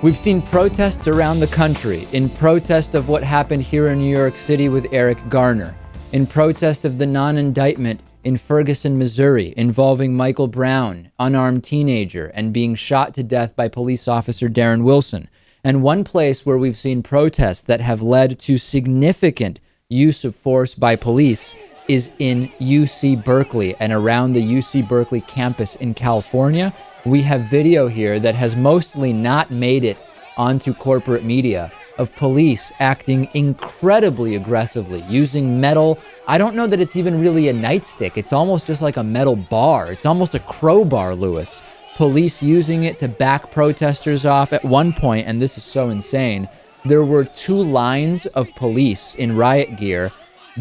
We've seen protests around the country, in protest of what happened here in New York City with Eric Garner, in protest of the non-indictment in Ferguson, Missouri, involving Michael Brown, unarmed teenager, and being shot to death by police officer Darren Wilson. And one place where we've seen protests that have led to significant use of force by police is in UC Berkeley and around the UC Berkeley campus in California. We have video here that has mostly not made it onto corporate media of police acting incredibly aggressively, using metal. I don't know that it's even really a nightstick. It's almost just like a metal bar. It's almost a crowbar, Lewis. Police using it to back protesters off. At one point, and this is so insane, there were 2 lines of police in riot gear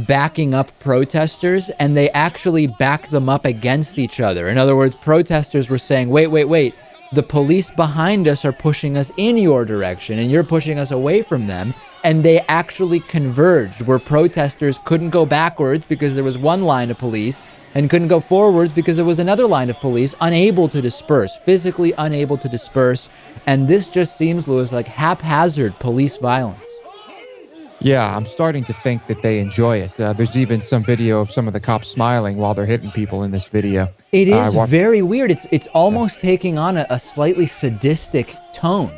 backing up protesters, and they actually backed them up against each other. In other words, protesters were saying, wait, the police behind us are pushing us in your direction and you're pushing us away from them. And they actually converged where protesters couldn't go backwards because there was one line of police and couldn't go forwards because there was another line of police, unable to disperse, physically unable to disperse. And this just seems, Lewis, like haphazard police violence. Yeah, I'm starting to think that they enjoy it. There's even some video of some of the cops smiling while they're hitting people in this video. It is very weird. It's almost taking on a slightly sadistic tone.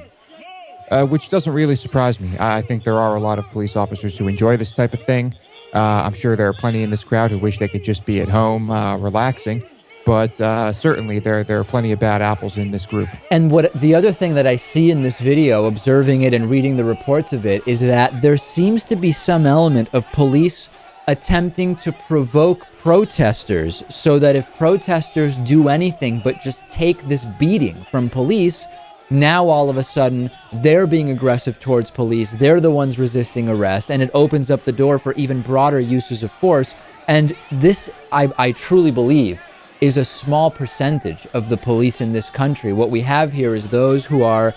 Which doesn't really surprise me. I think there are a lot of police officers who enjoy this type of thing. I'm sure there are plenty in this crowd who wish they could just be at home relaxing. But certainly there are plenty of bad apples in this group. And the other thing that I see in this video, observing it and reading the reports of it, is that there seems to be some element of police attempting to provoke protesters so that if protesters do anything but just take this beating from police, now all of a sudden they're being aggressive towards police. They're the ones resisting arrest, and it opens up the door for even broader uses of force. And this, I truly believe, is a small percentage of the police in this country. What we have here is those who are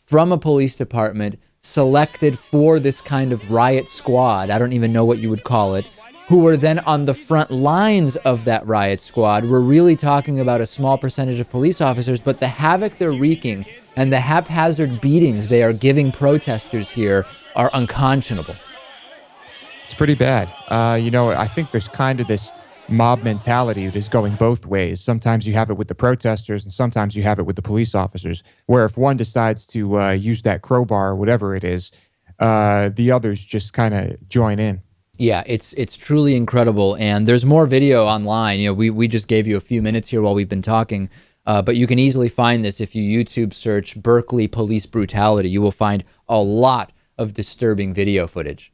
from a police department selected for this kind of riot squad. I don't even know what you would call it, who are then on the front lines of that riot squad. We're really talking about a small percentage of police officers, but the havoc they're wreaking and the haphazard beatings they are giving protesters here are unconscionable. It's pretty bad. I think there's kind of this mob mentality that is going both ways. Sometimes you have it with the protesters and sometimes you have it with the police officers, where if one decides to use that crowbar or whatever it is, the others just kind of join in. Yeah, it's truly incredible. And there's more video online. We just gave you a few minutes here while we've been talking, but you can easily find this if you YouTube search Berkeley police brutality. You will find a lot of disturbing video footage.